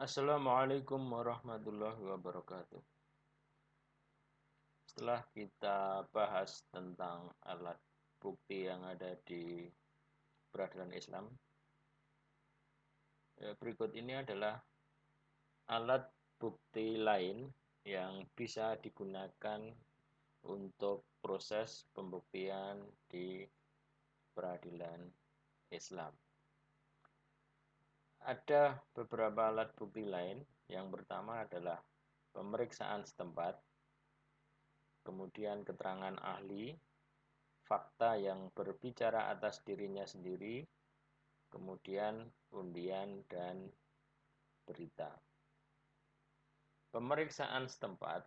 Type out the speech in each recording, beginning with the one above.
Assalamualaikum warahmatullahi wabarakatuh. Setelah kita bahas tentang alat bukti yang ada di peradilan Islam, berikut ini adalah alat bukti lain yang bisa digunakan untuk proses pembuktian di peradilan Islam. Ada beberapa alat bukti lain. Yang pertama adalah pemeriksaan setempat, kemudian keterangan ahli, fakta yang berbicara atas dirinya sendiri, kemudian undian dan berita. Pemeriksaan setempat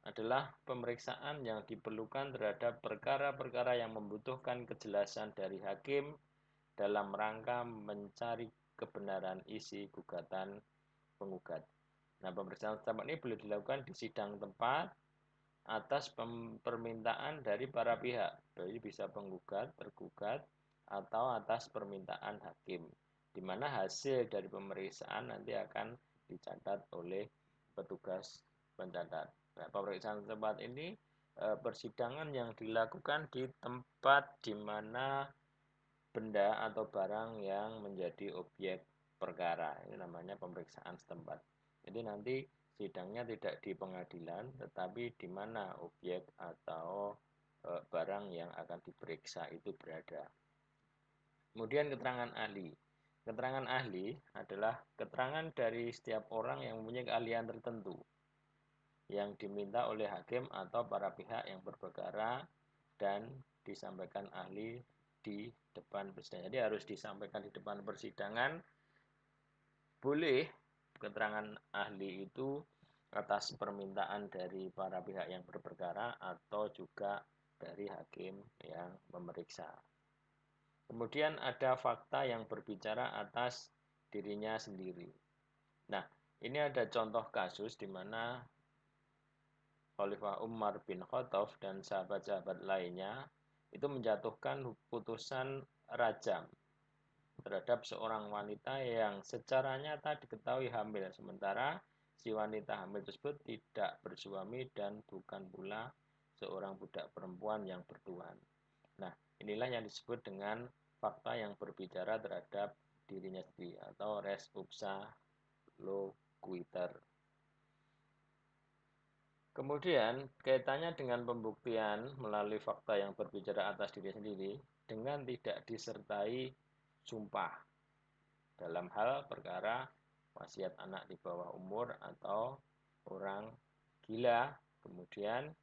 adalah pemeriksaan yang diperlukan terhadap perkara-perkara yang membutuhkan kejelasan dari hakim dalam rangka mencari kebenaran isi gugatan penggugat. Nah, pemeriksaan setempat ini boleh dilakukan di sidang tempat atas permintaan dari para pihak, jadi bisa penggugat, tergugat, atau atas permintaan hakim, di mana hasil dari pemeriksaan nanti akan dicatat oleh petugas pencatat. Nah, pemeriksaan tempat ini persidangan yang dilakukan di tempat di mana benda atau barang yang menjadi objek perkara. Ini namanya pemeriksaan setempat. Jadi nanti sidangnya tidak di pengadilan, tetapi di mana objek atau barang yang akan diperiksa itu berada. Kemudian keterangan ahli. Keterangan ahli adalah keterangan dari setiap orang yang mempunyai keahlian tertentu yang diminta oleh hakim atau para pihak yang berperkara dan disampaikan ahli di depan persidangan. Jadi harus disampaikan di depan persidangan. Boleh keterangan ahli itu atas permintaan dari para pihak yang berperkara atau juga dari hakim yang memeriksa. Kemudian ada fakta yang berbicara atas dirinya sendiri. Nah, ini ada contoh kasus di mana Khalifah Umar bin Khattab dan sahabat-sahabat lainnya itu menjatuhkan putusan rajam terhadap seorang wanita yang secara nyata diketahui hamil, sementara si wanita hamil tersebut tidak bersuami dan bukan pula seorang budak perempuan yang bertuan. Nah, inilah yang disebut dengan fakta yang berbicara terhadap dirinya sendiri atau res ipsa loquitur. Kemudian, kaitannya dengan pembuktian melalui fakta yang berbicara atas diri sendiri dengan tidak disertai sumpah dalam hal perkara wasiat anak di bawah umur atau orang gila, kemudian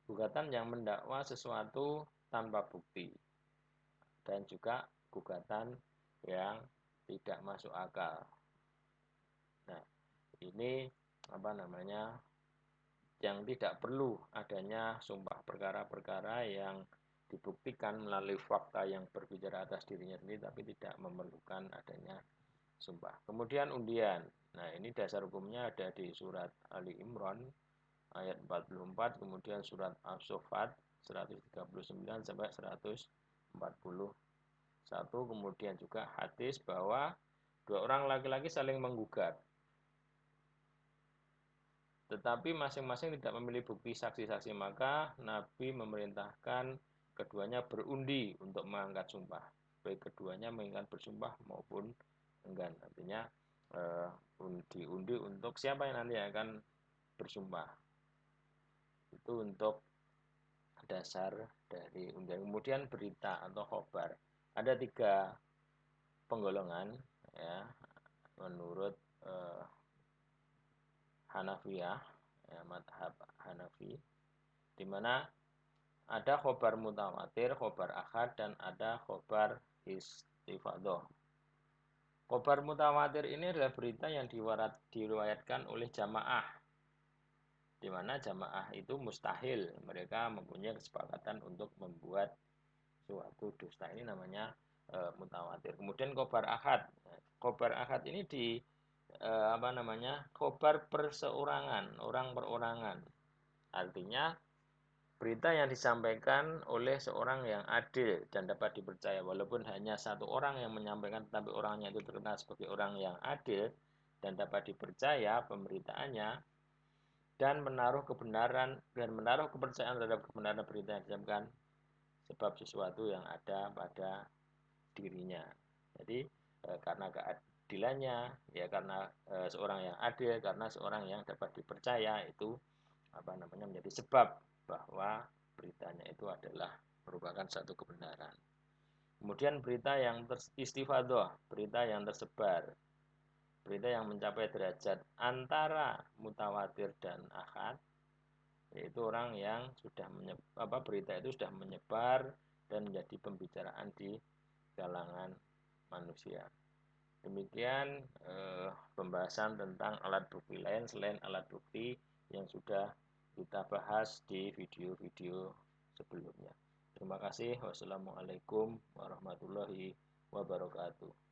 gugatan yang mendakwa sesuatu tanpa bukti, dan juga gugatan yang tidak masuk akal. Nah, ini apa namanya, yang tidak perlu adanya sumpah, perkara-perkara yang dibuktikan melalui fakta yang berbicara atas dirinya sendiri tapi tidak memerlukan adanya sumpah. Kemudian undian. Nah, ini dasar hukumnya ada di surat Ali Imran ayat 44, kemudian surat As-Saffat 139 sampai 141, kemudian juga hadis bahwa dua orang laki-laki saling menggugat, tetapi masing-masing tidak memilih bukti saksi-saksi, maka Nabi memerintahkan keduanya berundi untuk mengangkat sumpah, baik keduanya mengingat bersumpah maupun enggan. Artinya diundi untuk siapa yang nanti akan bersumpah. Itu untuk dasar dari undian. Kemudian berita atau khobar. Ada 3 penggolongan ya menurut Hanafiyah, ya, madhab Hanafi, di mana ada khobar mutawatir, khobar ahad, dan ada khobar istifadoh. Khobar mutawatir ini adalah berita yang diriwayatkan oleh jamaah, di mana jamaah itu mustahil mereka mempunyai kesepakatan untuk membuat suatu dusta. Ini namanya mutawatir. Kemudian khobar ahad. Khobar ahad ini di apa namanya, khobar perseorangan, orang perorangan. Artinya berita yang disampaikan oleh seorang yang adil dan dapat dipercaya, walaupun hanya satu orang yang menyampaikan tetapi orangnya itu terkenal sebagai orang yang adil, dan dapat dipercaya pemberitaannya, dan menaruh kepercayaan terhadap kebenaran berita yang disampaikan sebab sesuatu yang ada pada dirinya. Jadi karena keadilannya, ya karena seorang yang adil, karena seorang yang dapat dipercaya, itu menjadi sebab bahwa beritanya itu adalah merupakan satu kebenaran. Kemudian berita yang istifadhah, berita yang tersebar, berita yang mencapai derajat antara mutawatir dan ahad, yaitu orang yang sudah berita itu sudah menyebar dan menjadi pembicaraan di kalangan manusia. Demikian pembahasan tentang alat bukti lain selain alat bukti yang sudah kita bahas di video-video sebelumnya. Terima kasih. Wassalamualaikum warahmatullahi wabarakatuh.